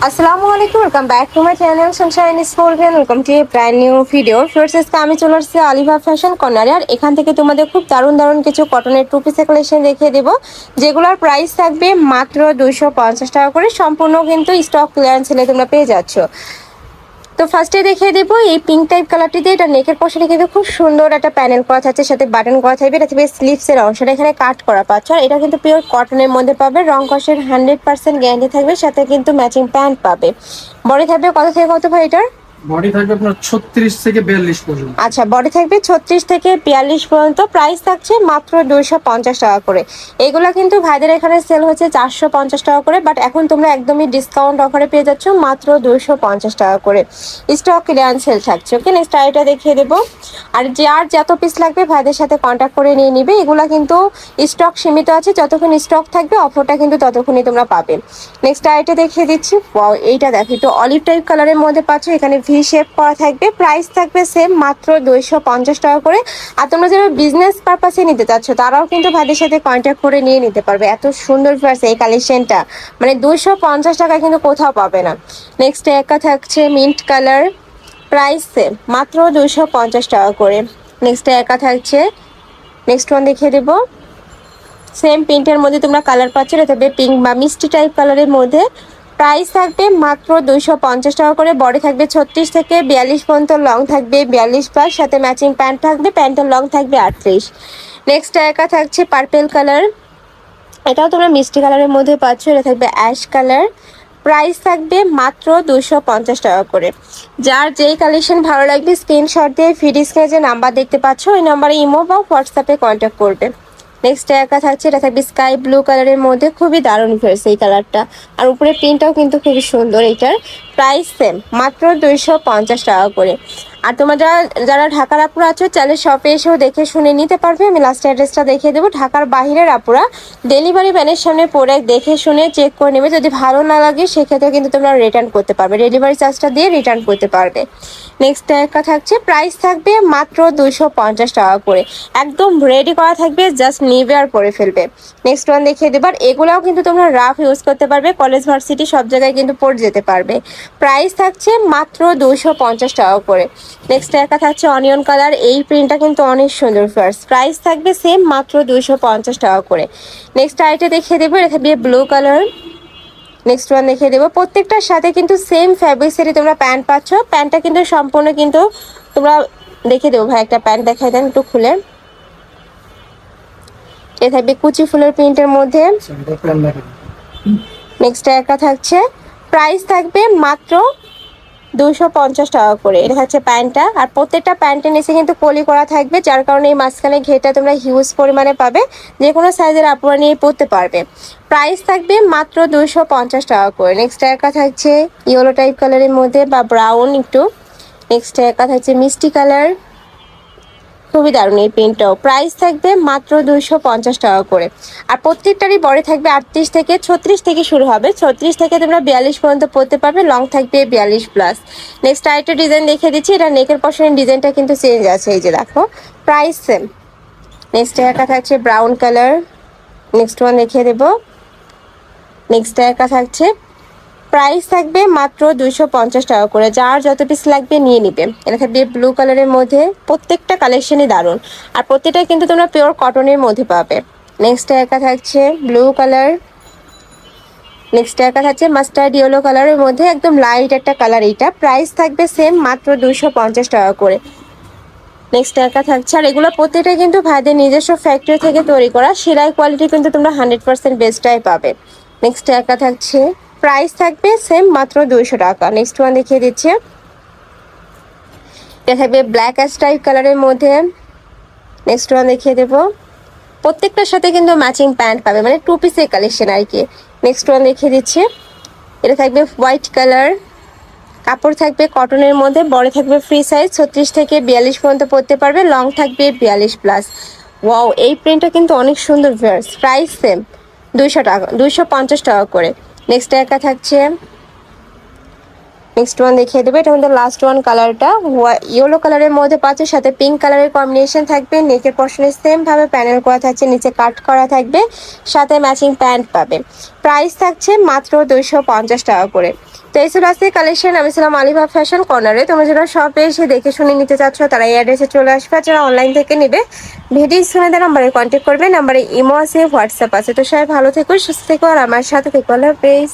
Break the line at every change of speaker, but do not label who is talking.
আসসালামু আলাইকুম, welcome back to my channel Sunshine school van. Welcome to A brand new video. First আজকে আমি চলে আসছি আলিভা ফ্যাশন কর্নারে। আর এখান থেকে তোমাদের খুব দারুণ দারুণ কিছু কটনের টু পিসের কালেকশন দেখিয়ে দেবো, যেগুলোর প্রাইস থাকবে মাত্র 250 টাকা করে। সম্পূর্ণ কিন্তু স্টক ক্লিয়ারেন্স সেলে তোমরা পেয়ে যাচ্ছ। তো ফার্স্টে দেখিয়ে দেবো এই পিঙ্ক টাইপ কালারটিতে, এটা নেকের পোর্শনে কিন্তু খুব সুন্দর একটা প্যানেল করা থাকছে, সাথে বাটন করা থাকবে। এটা থাকবে স্লিভসের অংশটা এখানে কাট করা পাচ্ছ। আর এটা কিন্তু পিওর কটনের মধ্যে পাবে, রং কষের 100% গ্যারান্টি থাকবে, সাথে কিন্তু ম্যাচিং প্যান্ট পাবে। বডি থাকবে কত থেকে কত ভাই এটার?
বডি থাকবে আপনার 36 থেকে 42 পর্যন্ত।
আচ্ছা, বডি থাকবে 36 থেকে 42 পর্যন্ত। প্রাইস থাকছে মাত্র 250 টাকা করে। এগুলো কিন্তু ভাইদের এখানে সেল হচ্ছে 450 টাকা করে, বাট এখন তোমরা একদমই ডিসকাউন্ট অফারে পেয়ে যাচ্ছ মাত্র 250 টাকা করে। স্টক ক্লিয়ারেন্স সেল থাকছে। ওকে, নেক্সট আইটা দেখিয়ে দেবো। আর যার যত পিস লাগবে ভাইদের সাথে কন্ট্যাক্ট করে নিয়ে নিবে। এগুলা কিন্তু স্টক সীমিত আছে, যতক্ষণ স্টক থাকবে অফারটা কিন্তু ততক্ষণই তোমরা পাবে। নেক্সট আইটা দেখিয়ে দিচ্ছি। ওয়াও, এইটা দেখো, একটু অলিভ টাইপ কালারের মধ্যে পাচ্ছ, এখানে ভি শেপ করা থাকবে। প্রাইস থাকবে সেম মাত্র 250 টাকা করে। আর তোমরা যারা বিজনেস পারপাসে নিতে চাচ্ছ তারাও কিন্তু ভাইদের সাথে কন্ট্যাক্ট করে নিয়ে নিতে পারবে। এত সুন্দর ফার্স এই কালেকশনটা, মানে 250 টাকা কিন্তু কোথাও পাবে না। নেক্সট একটা থাকছে মিন্ট কালার, প্রাইস সেম মাত্র 250 টাকা করে। নেক্সট একা থাকছে, নেক্সট ওয়ান দেখিয়ে দেবো। সেম প্রিন্টের মধ্যে তোমরা কালার পাচ্ছ, এটা থাকবে পিঙ্ক বা মিষ্টি টাইপ কালারের মধ্যে। প্রাইস থাকবে মাত্র 250 টাকা করে। বডি থাকবে 36 থেকে 42 পর্যন্ত, লং থাকবে 42+, সাথে ম্যাচিং প্যান্ট থাকবে, প্যান্টের লং থাকবে 38। নেক্সট একা থাকছে পার্পেল কালার, এটাও তোমরা মিষ্টি কালারের মধ্যে পাচ্ছ, এটা থাকবে অ্যাশ কালার। প্রাইস থাকবে মাত্র 250 টাকা করে। যার যেই কালেকশন ভালো লাগবে স্ক্রিনশট দিয়ে ভিডিও স্ক্রিনে যে নাম্বার দেখতে পাচ্ছ ওই নাম্বারে ইমো বা হোয়াটসঅ্যাপে কন্ট্যাক্ট করবে। নেক্সট একা থাকছে, এটা থাকবে স্কাই ব্লু কালারের মধ্যে, খুবই দারুণ ফেরছে এই কালারটা। আর উপরে প্রিন্টটাও কিন্তু খুবই সুন্দর। এইটার প্রাইস সেম মাত্র 250 টাকা করে। আর তোমরা যারা ঢাকার আপুরা আছো চাইলে শপে এসেও দেখে শুনে নিতে পারবে। আমি লাস্ট অ্যাড্রেসটা দেখিয়ে দেবো। ঢাকার বাইরের আপুরা ডেলিভারি ভ্যানের সামনে প্রোডাক্ট দেখে শুনে চেক করে নেবে। যদি ভালো না লাগে সেক্ষেত্রে কিন্তু তোমরা রিটার্ন করতে পারবে, ডেলিভারি চার্জটা দিয়ে রিটার্ন করতে পারবে। নেক্সট একটা থাকছে, প্রাইস থাকবে মাত্র 250 টাকা করে। একদম রেডি করা থাকবে, জাস্ট নিবে আর পরে ফেলবে। নেক্সট ওয়ান দেখিয়ে দেবার। এগুলাও কিন্তু তোমরা রাফ ইউজ করতে পারবে, কলেজ ভার্সিটি সব জায়গায় কিন্তু পরে যেতে পারবে। প্রাইস থাকছে মাত্র 250 টাকা করে। নেক্সট একটা থাকছে অনিয়ন কালার, এই প্রিন্টটা কিন্তু অনেক সুন্দর ফার্স্ট। প্রাইস থাকবে সেম মাত্র 250 টাকা করে। নেক্সট আইটা দেখিয়ে দেবো, এটা থাকবে ব্লু কালার। নেক্সট ওয়ান দেখিয়ে দেবো। প্রত্যেকটার সাথে কিন্তু সেম ফ্যাব্রিক্সেরই তোমরা প্যান্ট পাচ্ছ। প্যান্টটা কিন্তু সম্পূর্ণ কিন্তু তোমরা দেখিয়ে দেবো। ভাই একটা প্যান্ট দেখাই দেন একটু খুলে। এ থাকবে কুচি ফুলের প্রিন্টের মধ্যে। নেক্সট একটা থাকছে, প্রাইস থাকবে মাত্র 250 টাকা করে। এটা হচ্ছে প্যান্টটা। আর প্রত্যেকটা প্যান্টের নিচে কিন্তু কলি করা থাকবে, যার কারণে এই মাঝখানে ঘেরটা তোমরা হিউজ পরিমাণে পাবে, যে কোনো সাইজের আপুরা নিয়ে পরতে পারবে। প্রাইস থাকবে মাত্র 250 টাকা করে। নেক্সট একটা থাকছে ইয়েলো টাইপ কালারের মধ্যে বা ব্রাউন একটু। নেক্সট একটা থাকছে মিষ্টি কালার, খুবই দারুণ এই প্রিন্টটাও। প্রাইস থাকবে মাত্র 250 টাকা করে। আর প্রত্যেকটারই বডি থাকবে 38 থেকে 36 থেকে শুরু হবে, 36 থেকে তোমরা 42 পর্যন্ত পরতে পারবে, লং থাকবে 42+। নেক্সট আরেকটা ডিজাইন দেখিয়ে দিচ্ছি। এটা নেকের পশনের ডিজাইনটা কিন্তু চেঞ্জ আছে, এই যে দেখো। Price same. নেক্সট একটা থাকছে ব্রাউন কালার, নেক্সট ওয়ান দেখিয়ে দেবো। নেক্সট একটা থাকছে, প্রাইস থাকবে মাত্র 250 টাকা করে। যার যত পিস লাগবে নিয়ে নিবে। এটা থাকবে ব্লু কালারের মধ্যে, প্রত্যেকটা কালেকশনই দারুণ। আর প্রত্যেকটা কিন্তু তোমরা পিওর কটনের মধ্যে পাবে। নেক্সট একা থাকছে ব্লু কালার। নেক্সট একা থাকছে মাস্টার্ড ইয়েলো কালারের মধ্যে, একদম লাইট একটা কালার এইটা। প্রাইস থাকবে সেম মাত্র 250 টাকা করে। নেক্সট একা থাকছে, আর এগুলো প্রত্যেকটা কিন্তু ভাইদের নিজস্ব ফ্যাক্টরি থেকে তৈরি করা, সেলাই কোয়ালিটি কিন্তু তোমরা 100% বেস্টটাই পাবে। নেক্সট একা থাকছে, প্রাইস থাকবে সেম মাত্র 200 টাকা। নেক্সট ওয়ান দেখিয়ে দিচ্ছে। এটা থাকবে ব্ল্যাক অ্যাশ টাইপ কালারের মধ্যে। নেক্সট ওয়ান দেখিয়ে দেবো। প্রত্যেকটার সাথে কিন্তু ম্যাচিং প্যান্ট পাবে, মানে টু পিসের কালেকশন আর কি। নেক্সট ওয়ান দেখিয়ে দিচ্ছে। এটা থাকবে হোয়াইট কালার, কাপড় থাকবে কটনের মধ্যে, বড় থাকবে ফ্রি সাইজ, 36 থেকে 42 পর্যন্ত পরতে পারবে, লং থাকবে 42+। ওয়াও, এই প্রিন্টটা কিন্তু অনেক সুন্দর ভিউয়ার্স। প্রাইস সেম 200 টাকা, 250 টাকা করে। নেক্সট একা থাকছে, নেক্সট ওয়ান দেখিয়ে দেবে। এটা আমাদের লাস্ট ওয়ান কালারটা ইয়েলো কালারের মধ্যে পাচ্ছে, সাথে পিঙ্ক কালারের কম্বিনেশন থাকবে। নেকের পশনে সেম ভাবে প্যানেল করা থাকছে, নিচে কাট করা থাকবে, সাথে ম্যাচিং প্যান্ট পাবে। প্রাইস থাকছে মাত্র 250 টাকা করে। তো এই ছিল আজকে কালেকশন। আমি ছিলাম আলিভা ফ্যাশন কর্নারে। তোমরা যারা শপে এসে দেখে শুনে নিতে চাচ্ছ তারা এই অ্যাড্রেসে চলে আসবে, যারা অনলাইন থেকে নেবে ভিডিও স্ক্রিনে দেওয়া নাম্বারে কন্ট্যাক্ট করবে। নাম্বারে ইমো আছে, হোয়াটসঅ্যাপ আছে। তো সবাই ভালো থেকো, সুস্থ থেকো আর আমার সাথে থেকো। আল্লাহ হাফেজ।